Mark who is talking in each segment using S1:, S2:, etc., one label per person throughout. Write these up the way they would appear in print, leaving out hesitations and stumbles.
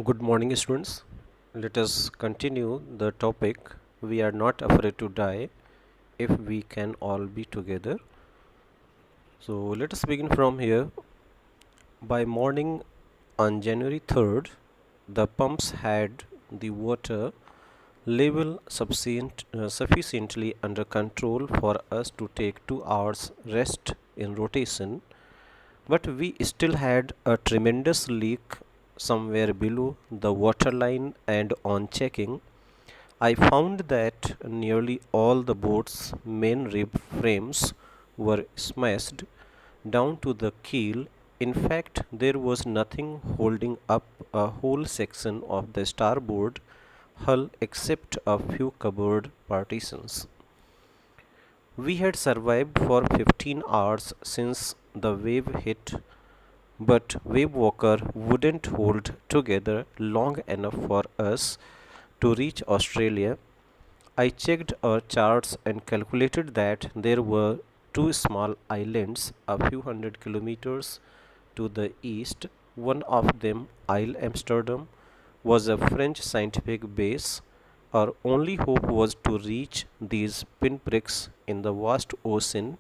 S1: Good morning, students. Let us continue the topic. We are not afraid to die if we can all be together. So, let us begin from here. By morning on January 3rd, the pumps had the water level sufficiently under control for us to take 2 hours rest in rotation, but we still had a tremendous leak somewhere below the waterline, and on checking I found that nearly all the boat's main rib frames were smashed down to the keel. In fact, there was nothing holding up a whole section of the starboard hull except a few cupboard partitions. We had survived for 15 hours since the wave hit, but Wave Walker wouldn't hold together long enough for us to reach Australia. I checked our charts and calculated that there were two small islands a few hundred kilometers to the east. One of them, Isle Amsterdam, was a French scientific base. Our only hope was to reach these pinpricks in the vast ocean,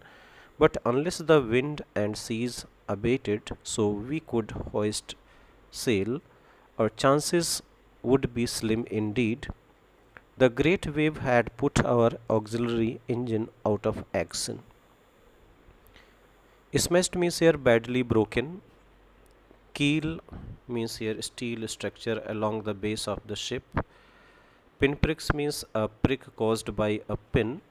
S1: but unless the wind and seas abated so we could hoist sail, our chances would be slim indeed. The great wave had put our auxiliary engine out of action. Smashed means here badly broken. Keel means here steel structure along the base of the ship. Pinpricks means a prick caused by a pin.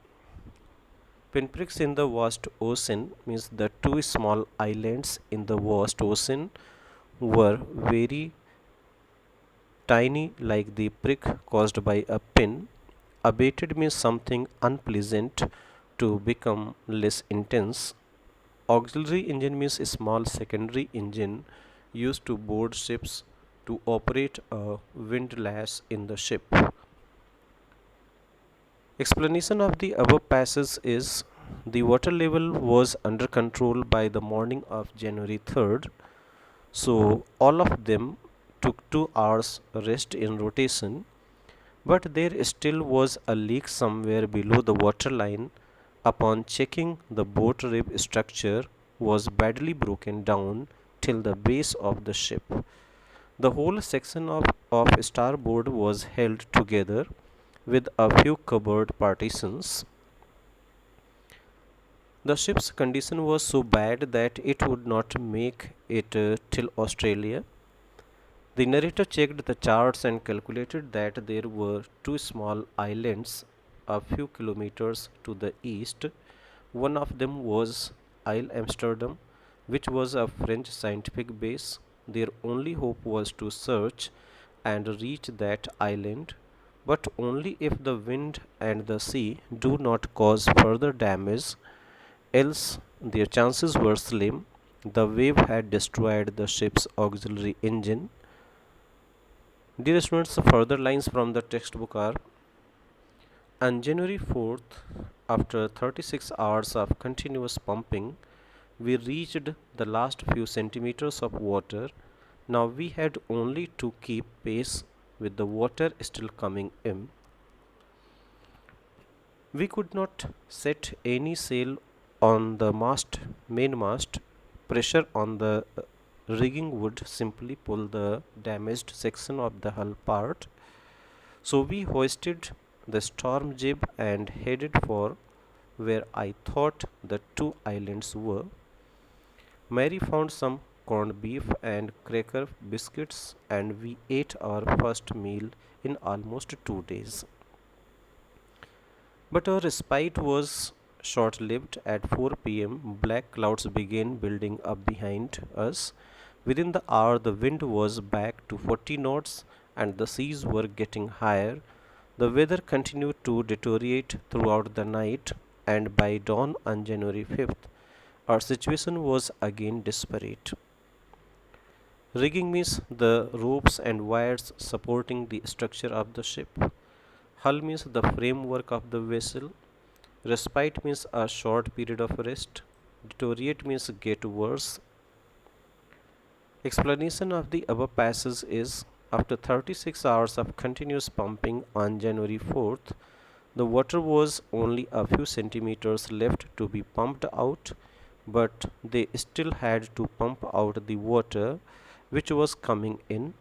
S1: Pinpricks in the vast ocean means the two small islands in the vast ocean were very tiny, like the prick caused by a pin. Abated means something unpleasant to become less intense. Auxiliary engine means a small secondary engine used to board ships to operate a windlass in the ship. Explanation of the above passage is the water level was under control by the morning of January 3rd, so all of them took 2 hours rest in rotation, but there still was a leak somewhere below the waterline. Upon checking, the boat rib structure was badly broken down till the base of the ship. The whole section of starboard was held together with a few cupboard partitions. The ship's condition was so bad that it would not make it till Australia. The narrator checked the charts and calculated that there were two small islands a few kilometers to the east. One of them was Isle Amsterdam, which was a French scientific base. Their only hope was to search and reach that island, but only if the wind and the sea do not cause further damage, else their chances were slim. The wave had destroyed the ship's auxiliary engine. Dear students, further lines from the textbook are: on January 4th, after 36 hours of continuous pumping, we reached the last few centimeters of water. Now we had only to keep pace with the water still coming in. We could not set any sail on the mainmast. Pressure on the rigging would simply pull the damaged section of the hull apart. So we hoisted the storm jib and headed for where I thought the two islands were. Mary found some corned beef and cracker biscuits, and we ate our first meal in almost 2 days. But our respite was short lived. At 4 p.m., black clouds began building up behind us. Within the hour, the wind was back to 40 knots and the seas were getting higher. The weather continued to deteriorate throughout the night, and by dawn on January 5th, our situation was again desperate. Rigging means the ropes and wires supporting the structure of the ship. Hull means the framework of the vessel. Respite means a short period of rest. Deteriorate means get worse. Explanation of the above passage is After 36 hours of continuous pumping on January 4th, the water was only a few centimeters left to be pumped out, but they still had to pump out the water which was coming in.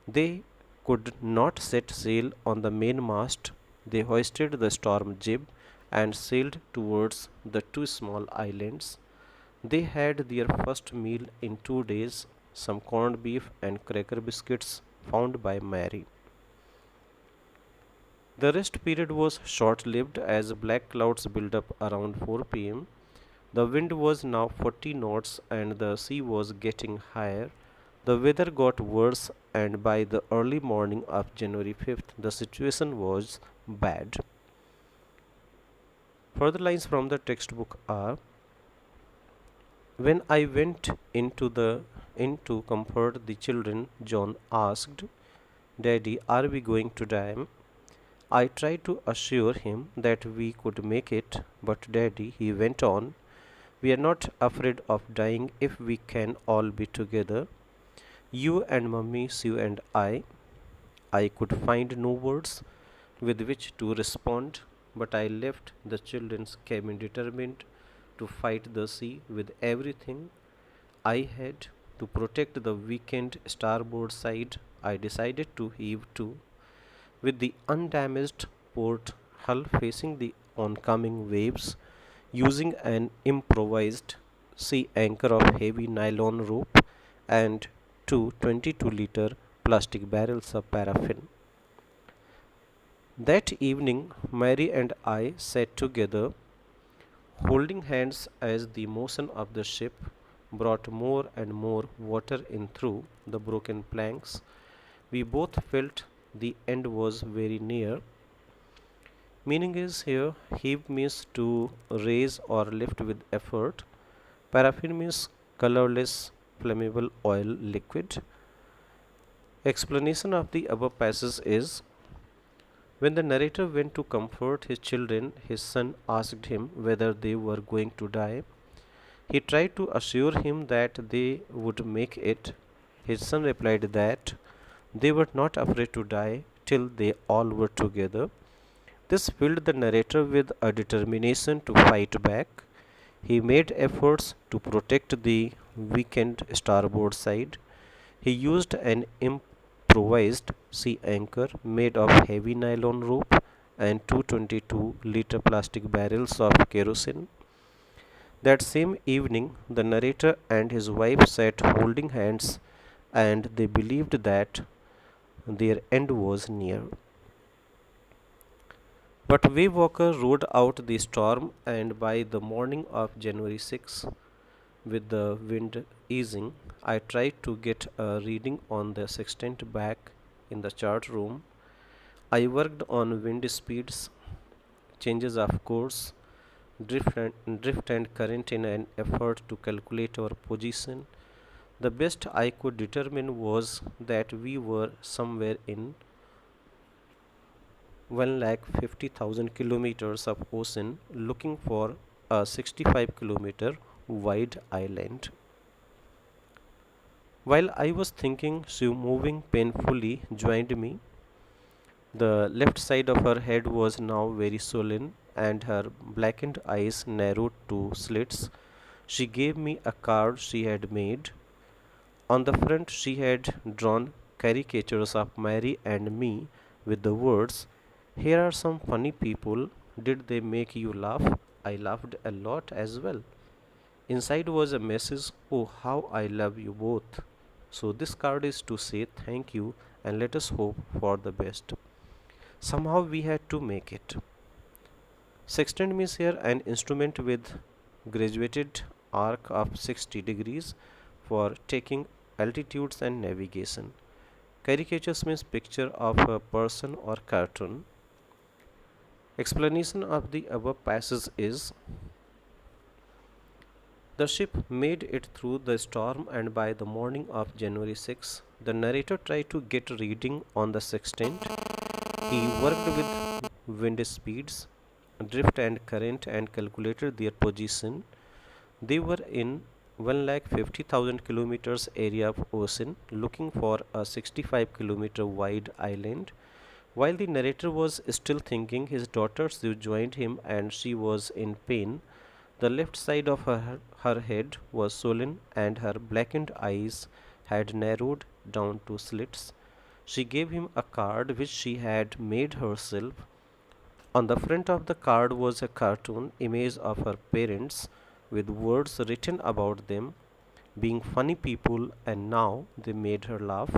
S1: They could not set sail on the mainmast. They hoisted the storm jib and sailed towards the two small islands. They had their first meal in 2 days, some corned beef and cracker biscuits found by Mary. The rest period was short lived as black clouds built up around 4 pm. The wind was now 40 knots and the sea was getting higher. The weather got worse, and by the early morning of January 5th, the situation was bad. Further lines from the textbook are: when I went into the inn to comfort the children, John asked, "Daddy, are we going to die?" I tried to assure him that we could make it, but Daddy, he went on, we are not afraid of dying if we can all be together. You and Mummy, Sue and I. I could find no words with which to respond, but I left the children's cabin determined to fight the sea with everything I had. To protect the weakened starboard side, I decided to heave to, with the undamaged port hull facing the oncoming waves, using an improvised sea anchor of heavy nylon rope and two 22-liter plastic barrels of paraffin. That evening, Mary and I sat together, holding hands as the motion of the ship brought more and more water in through the broken planks. We both felt the end was very near. Meaning is here, heave means to raise or lift with effort. Paraffin means colorless flammable oil liquid. Explanation of the above passage is: when the narrator went to comfort his children, his son asked him whether they were going to die. He tried to assure him that they would make it. His son replied that they were not afraid to die till they all were together. This filled the narrator with a determination to fight back. He made efforts to protect the weakened starboard side. He used an improvised sea anchor made of heavy nylon rope and two 22-liter plastic barrels of kerosene. That same evening, the narrator and his wife sat holding hands, and they believed that their end was near. But Waywalker rode out the storm, and by the morning of January 6, with the wind easing, I tried to get a reading on the sextant back in the chart room. I worked on wind speeds, changes of course, drift and current in an effort to calculate our position. The best I could determine was that we were somewhere in 1,50,000 kilometers of ocean looking for a 65-kilometer wide island. While I was thinking, Sue, moving painfully, joined me. The left side of her head was now very swollen, and her blackened eyes narrowed to slits. She gave me a card she had made. On the front, she had drawn caricatures of Mary and me with the words, "Here are some funny people. Did they make you laugh?" I laughed a lot as well. Inside was a message, "Oh, how I love you both." So, this card is to say thank you and let us hope for the best. Somehow we had to make it. Sextant means here an instrument with graduated arc of 60 degrees for taking altitudes and navigation. Caricatures means picture of a person or cartoon. Explanation of the above passage is: the ship made it through the storm, and by the morning of January 6, the narrator tried to get reading on the sextant. He worked with wind speeds, drift and current and calculated their position. They were in 1,50,000 kilometers area of ocean, looking for a 65-kilometer wide island. While the narrator was still thinking, his daughter Sue joined him and she was in pain. The left side of her head was swollen and her blackened eyes had narrowed down to slits. She gave him a card which she had made herself. On the front of the card was a cartoon image of her parents with words written about them being funny people, and now they made her laugh.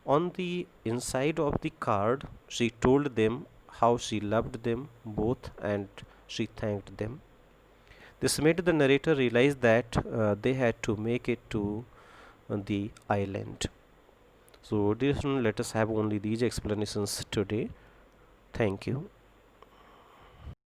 S1: On the inside of the card, she told them how she loved them both and she thanked them. This made the narrator realize that they had to make it to the island. So, dear students, let us have only these explanations today. Thank you.